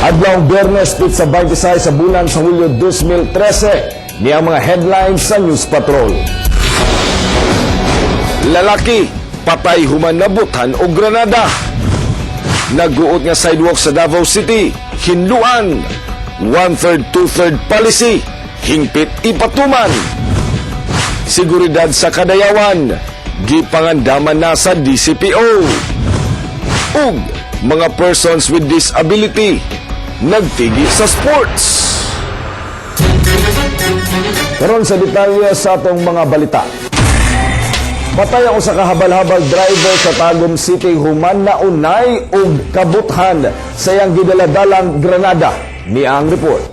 Adlawng Biyernes, sa 26 sa bulan sa Hulyo 2013, niya mga headlines sa News Patrol. Lalaki, patay human nabutan o granada. Naguot nga sidewalk sa Davao City, hinluan. 1/3, 2/3 policy, hingpit ipatuman. Seguridad sa Kadayawan, gipangandaman na sa DCPO. Ug mga persons with disability, nagtigi sa sports. Karon sa detalye sa atong mga balita. Patay ang usa ka habal-habal driver sa Tagum City human na unay ug kabuthan sa iyang gidala-dalang granada. Niang report.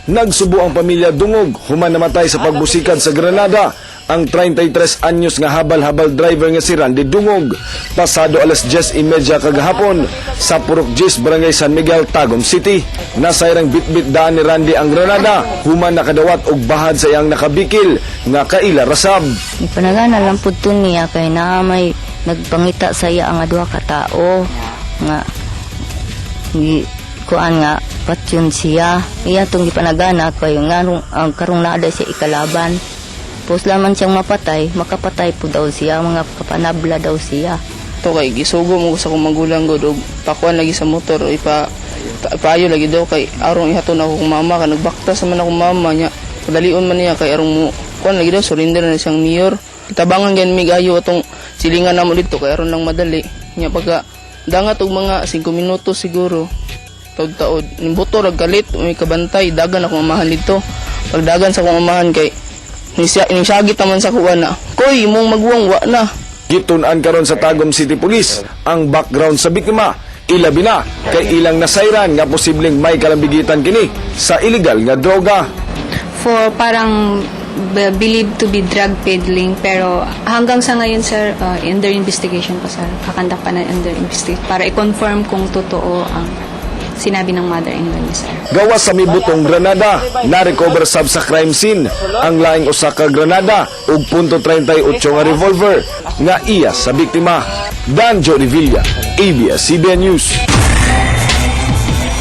Nagsubo ang pamilya dungog human namatay sa pagbusikan sa granada ang 33 anyos nga habal-habal driver nga si Randy Dungog pasado alas 10:30 kagahapon sa Purok Gis, Barangay San Miguel, Tagum City. Nasayrang bitbit daan ni Randy ang granada human nakadawat og bahad sa iyang nakabikil nga kaila rasab. Ipanagana lang pud to niya kay naa may nagpangita sa iya ang duha ka tawo nga kuan nga patyon siya. Iya tong gipanagana kay ngarong ang karong naada siya ikalaban. Pus laman siyang mapatay, makapatay po daw siya, mga kapanabla daw siya. Ito kay gisugo mo sa kong magulang ko, pakuan lagi sa motor, ipayo lagi daw kay arong ihaton ako kong mama, ka nagbaktas naman akong mama niya, padalion man niya kay arong mo, kuan lagi daw, surrender na siyang mayor. Kitabangan gan migayo atong silingan namo dito, kay aron lang madali. Niya pagka dangat og mga 5 minutos siguro, taod-taod, nimbuto, ragkalit, may kabantay, dagan akong mamahan dito. Pagdagan sa akong mamahan kay, nisagit naman sa kuwan na, koy, mong magwangwa na. Gitunan karon sa Tagum City Police ang background sa biktima. Ilabi na kay ilang nasayran nga posibleng may kalambigitan kini sa illegal nga droga. For parang believed to be drug peddling, pero hanggang sa ngayon sir, under investigation pa sir, kakandak pa na under investigation para i-confirm kung totoo ang sinabi ng mother-in-law niya sir. Gawas sa mibutong granada, na-recover sab sa crime scene ang laing usa ka granada ug .38 nga revolver nga iya sa biktima. Danjo Revilla, ABS-CBN News.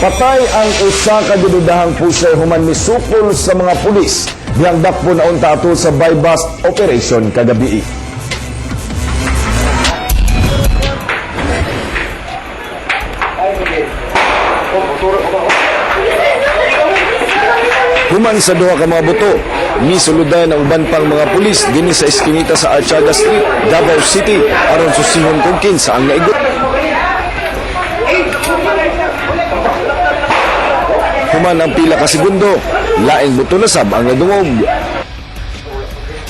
Patay ang usa ka gidudahang pusay human misukol sa mga pulis diyang dakpo na unta atol sa buy-bust operation kagabi. Human sa duha ka mga buto, misuludan ang uban pang mga pulis dinhi sa eskinita sa Archada Street, Davao City aron susihon kung kinsa ang naigot. Human ang pila ka segundo, laing buto na sab ang nadungog.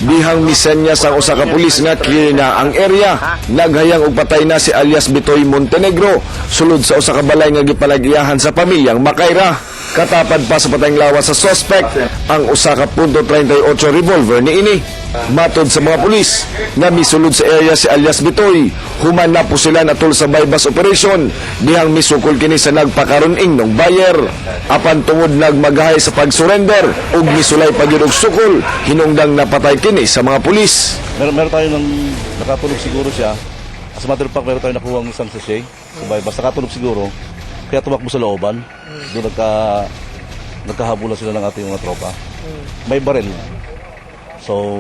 Bihang misenya sa usa ka pulis nga clear na ang area, naghayang og patay na si alias Bitoy Montenegro sulod sa usa ka balay nga gipalagyahan sa pamilyang Makayra. Katapad pa sa patayng lawas sa suspect ang usa ka .38 revolver niini. Matod sa mga pulis nga misulod sa area si alias Bitoy, human na po sila natol sa buy-bust operation dihang misukol kini sa nagpakaron-ing nong buyer. Apan tungod nagmagahay sa pag-surrender ug misulay pagyud og sukol, hinungdang napatay kini sa mga pulis. Meron tayo ng nakatulog siguro siya. As a matter of fact, meron tayo nakuha ng isang sachet sa buy-bust. Nakatulog siguro. Kaya tumakbo sa looban. Doon nagkahabulan sila ng ating mga tropa. May baril. So,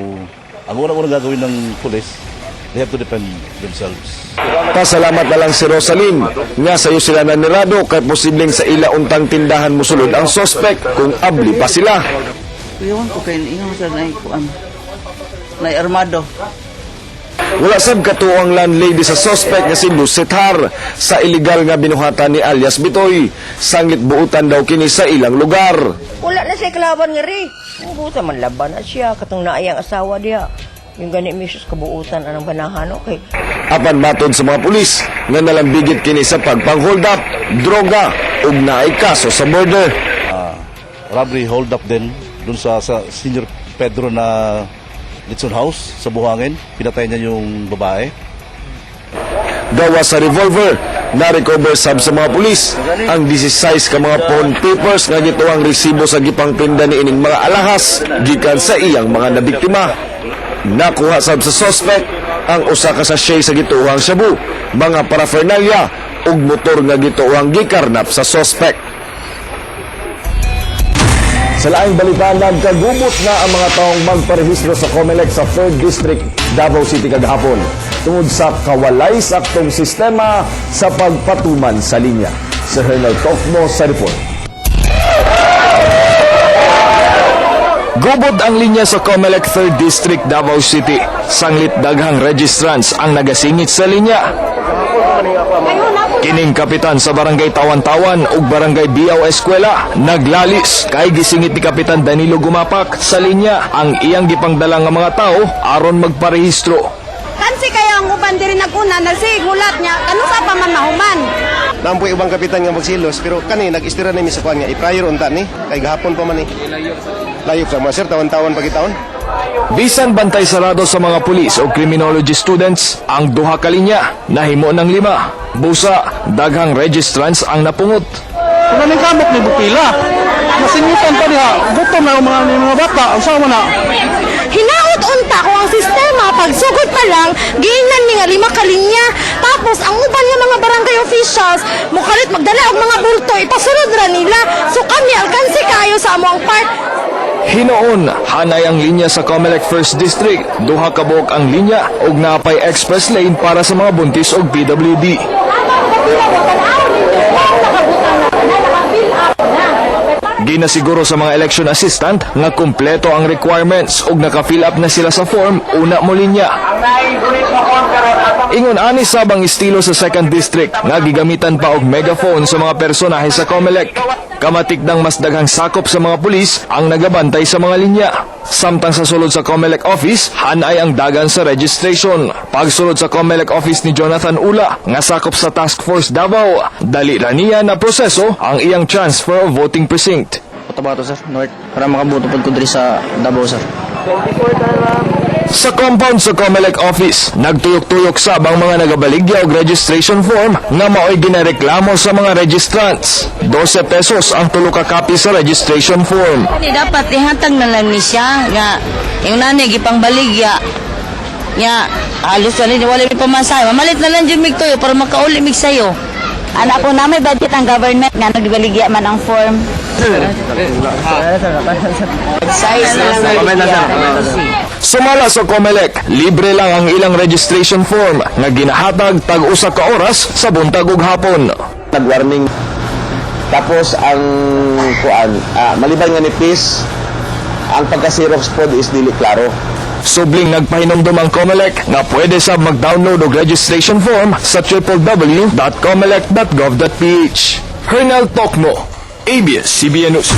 ang unang-unang gagawin ng pulis, they have to defend themselves. Pasalamat na lang si Rosalyn nga sayo sila nanirado kay posibleng sa ila untang tindahan musulod ang suspect kung abli pa sila. Iyon ko kayo, iyon sa na armado. Wala sab katuo ang landlady sa suspect nga si Lucet Har sa illegal nga binuhatan ni alias Bitoy. Sangit buutan daw kini sa ilang lugar. Wala na siya kalaban nga rin. Buutan man laban na siya. Katong naayang asawa diya. Yung gani misis kabuutan anang banahan, okay. Apan matod sa mga pulis nga nalambigit kini sa pagpang-hold up, droga ug naay kaso sa border. Robbery hold up din dun sa Senior Pedro na Litson House sa Buhangin. Pinatay niya yung babae. Gawa sa revolver, na-recover sab sa mga pulis ang 16 ka mga pawn papers nga gituang resibo sa gipangpinda ni ining mga alahas gikan sa iyang mga nabiktima. Nakuha sab sa suspect ang usa ka sachet sa gituhang shabu, mga paraphernalia ug motor nga gituohang gikarnap sa suspect. Sa laing balita, nagkagubot na ang mga taong magparehistro sa COMELEC sa 3rd District, Davao City kagahapon tungod sa kawalay saktong sistema sa pagpatuman sa linya. Si Hernel Tocmo sa report. Gubod ang linya sa COMELEC 3rd District, Davao City. Sanglit daghang registrants ang nagasingit sa linya. Kining kapitan sa barangay Tawan-Tawan ug barangay Biao Eskwela naglalis kay gisingit ni Kapitan Danilo Gumapak sa linya ang iyang gipangdala nga mga tao aron magparehistro. Kansi kaya ang uban diri naguna nagsigulat niya ano sa pamanahuman. Nampoy ubang kapitan nga magsilos pero kani nag-istira ni sa kuan nga i-prior unta ni kay gahapon pa man ni. Layop sa mga sir tawan-tawan pagitaon. Bisan bantay sarado sa mga pulis o criminology students, ang duha ka linya nahimo ng 5. Busa, daghang registrants ang napungot. Kung anong kamot ni Bupila, masingitan pa diha, gutom na ang mga bata, ang sama na. Hinaot unta ko ang sistema pagsugod pa lang giingnan ni nga 5 ka linya. Tapos ang uban nga mga barangay officials mukalit magdala og mga bulto ipasunod ra nila. So kami alkansi kayo sa among part. Hinoon, hanay ang linya sa COMELEC 1st District. Duha ka buok ang linya ug napay express lane para sa mga buntis og PWD. Ginasiguro sa mga election assistant nga kumpleto ang requirements ug naka-fill up na sila sa form una mo linya. Ingon ani sabang estilo sa 2nd District nga gigamitan pa og megaphone sa mga personahe sa COMELEC. Kamatikdang mas daghang sakop sa mga pulis ang nagabantay sa mga linya. Samtang sa sulod sa COMELEC office, hanay ang dagan sa registration. Pagsulod sa COMELEC office ni Jonathan Ula, nga sakop sa Task Force Davao, dali ra niya na proseso ang iyang transfer of voting precinct. Cotabato sir, North, para makabuto pag kundri sa Davao sir. Sa compound sa COMELEC office, nagtuyok-tuyok sabang mga nagabaligya og registration form nga mao'y ginareklamo sa mga registrants. 12 pesos ang tulo ka copy sa registration form. Hindi dapat ihatag na lang ni siya nga yung nanay gipang baligya. Nga halos na rin wala may pamasahe. Mamalit na lang dyan mig tuyo para makauli mig sayo. Anak po na may budget ang government nga nagbaligya man ang form. Size na lang. Sumala sa COMELEC, libre lang ang ilang registration form nga ginahatag tag usa ka oras sa buntag ug hapon. Nag-warning. Tapos ang maliban nga nipis, ang pagka-xerox pod is dili klaro. Subling nagpahinumdum ang COMELEC nga pwede sab mag-download og registration form sa www.comelec.gov.ph. Hernel Tocmo, ABS-CBN News.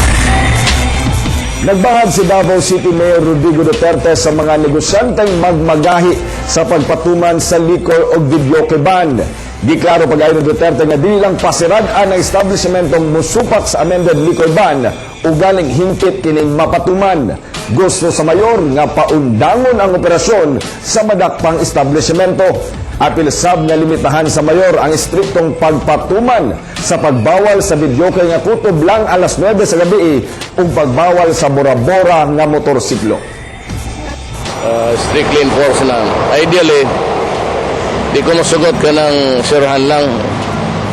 Nagbahag si Davao City Mayor Rodrigo Duterte sa mga negosyanteng magmagahi sa pagpatuman sa liquor o videoke ban. Di klaro pag-ayon ni Duterte nga dili lang pasirad-an ang establishmentong musupak sa amended liquor ban o galing hingkit kining mapatuman. Gusto sa mayor nga paundangon ang operasyon sa madakpang establishmento. Apil sab nga limitahan sa mayor ang striktong pagpatuman sa pagbawal sa videoke nga kutob lang alas 9 sa gabi ug pagbawal sa bora-bora nga motorsiklo. Strictly enforced lang. Ideally, di ko masugot ka ng sirhan lang.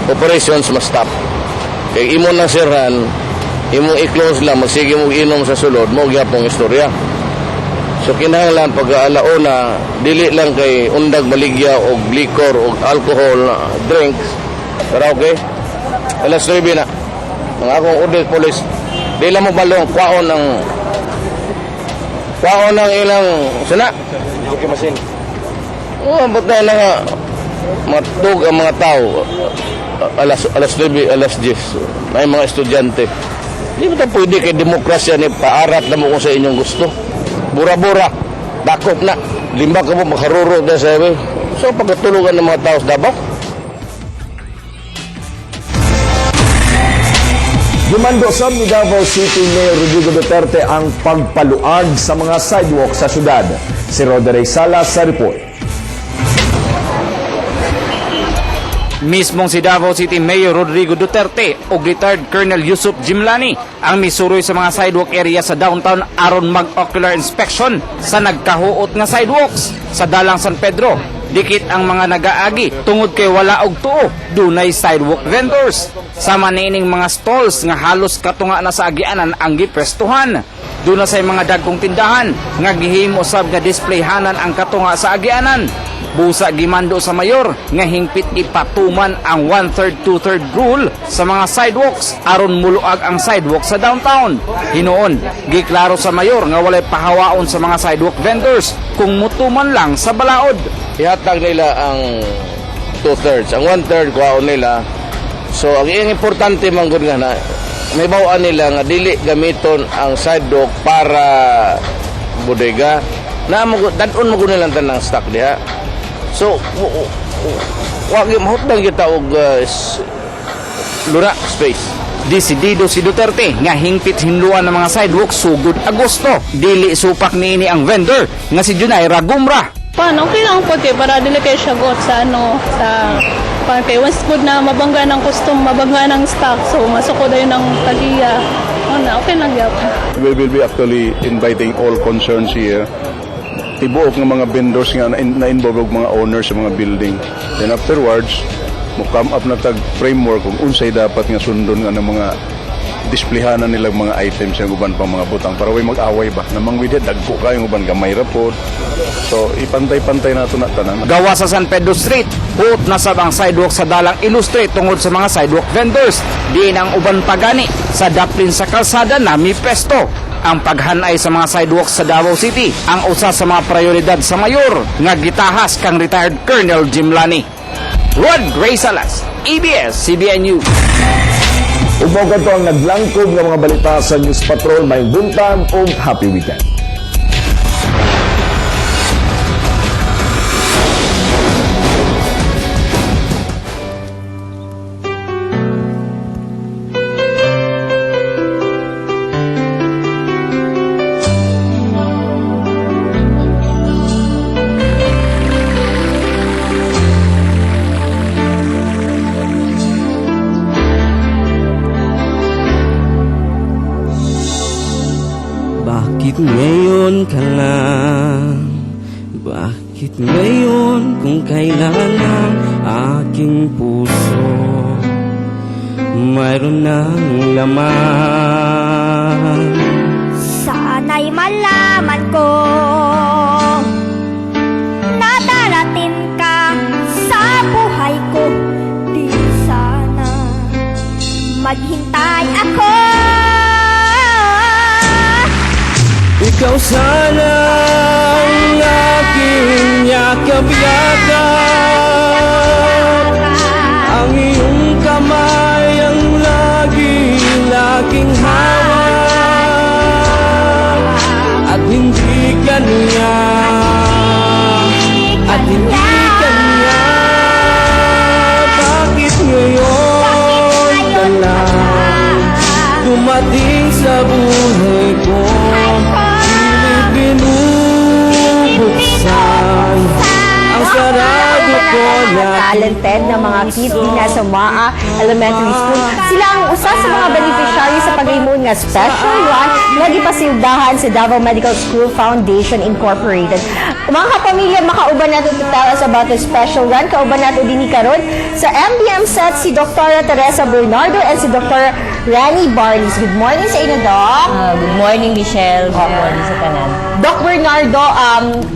Operations must stop. Kaya imo ng sirhan, imo i-close lang, magsige mo inom sa sulod, mo gyapong istorya. So kinahanglan pag alauna, dili lang kay undag maligya o liquor o alcohol drinks. Pero okay, alas 9 na. Ang akong order police, di lang mo balong kwaon ng ilang sana. Okay, masin. Ba't na nga matug ang mga tao alas 9, alas 10. May mga estudyante. Di ba pwede kay demokrasya ni paarat na mo kung sa inyong gusto. Bura-bura, dakop na. Limba ka mo makaruro na sabi. So pagkatulugan ng mga tao sa Davao. Gumando sab ni Davao City Mayor Rodrigo Duterte ang pagpaluag sa mga sidewalk sa syudad. Si Roderick Salas sa report. Mismong si Davao City Mayor Rodrigo Duterte o retired Colonel Yusuf Jimlani ang misuroy sa mga sidewalk area sa downtown aron mag-ocular inspection sa nagkahuot nga sidewalks sa Dalang San Pedro, dikit ang mga nagaagi tungod kay wala og tuo, dunay sidewalk vendors. Sama niining mga stalls nga halos katunga na sa agianan ang gipwestuhan. Doon na say mga dagkong tindahan nga gihimo sab nga displayhanan ang katunga sa agianan. Busa gimando sa mayor nga hingpit ipatuman ang 1/3, 2/3 rule sa mga sidewalks aron muluag ang sidewalk sa downtown. Hinoon, giklaro sa mayor nga walay pahawaon sa mga sidewalk vendors kung mutuman lang sa balaod. Ihatag nila ang 2/3. Ang 1/3 kuhaon nila. So ang importante man gud nga na may bawaan nila nga dili gamiton ang sidewalk para bodega na dadon mo gud nila tanang stock diha. So wag mahutdan kita og lura space. Desidido si Duterte nga hingpit hinluan ng mga sidewalk sugod Agosto. Dili supak niini ang vendor nga si Junaira Gumra. Paano? Okay lang po para dili kayo siyagot sa kay once good na mabangga ng mabangga ng stock, so masuko daw ng tagiya. Okay lang yan. We will be actually inviting all concerns here. Tibuok ng mga vendors nga na-involve mga owners sa mga building. Then afterwards, mo come up na tag framework kung unsay dapat nga sundon nga ng mga displayhanan nila mga items yung uban pang mga butang para way mag-away ba namang widya dagko kayong uban gamay rapod. So ipantay-pantay nato na tanan. Gawa sa San Pedro Street, hut na sab ang sidewalk sa dalang Ilustre tungod sa mga sidewalk vendors. Diin ang uban pagani sa daplin sa kalsada na mi pesto. Ang paghanay sa mga sidewalks sa Davao City ang usa sa mga prioridad sa mayor nga gitahas kang retired Colonel Jimlani. Rod Ray Salas, ABS-CBN News. Ugmaw kadto ang naglangkob ng mga balita sa News Patrol. May buntag o happy weekend. Bakit ngayon ka lang? Bakit ngayon kung kailan ang aking puso mayroon ng laman? Sana'y malaman ko na darating ka sa buhay ko. Di sana maghintay ako. Ikaw sana ang aking yakap-yakap, ang iyong kamay ang lagi-laging hawak, at hindi kanya, bakit ngayon ka lang dumating sa buhay ko? Binubuksan ang sarado ko na talented na mga kids din na sa MAA Elementary School. Sila ang usa sa mga beneficiary sa pag-imon nga special run nga gipasildahan sa Davao Medical School Foundation Incorporated. Mga kapamilya, makauban nato to tell us about the special run. Kauban nato din karon sa MBM set si Dr. Teresa Bernardo and si Dr. Rani Barnes. Good morning sa inyo, Doc. Good morning, Michelle. Good morning sa tanan. Doc Bernardo,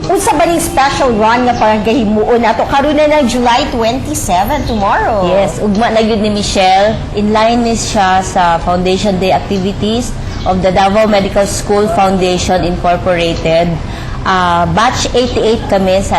unsa ba ning special run nga parang gahimuon nato karon na ng July 27 tomorrow? Yes, ugma na yun ni Michelle. In line ni siya sa Foundation Day activities of the Davao Medical School Foundation Incorporated. Batch 88 kami sa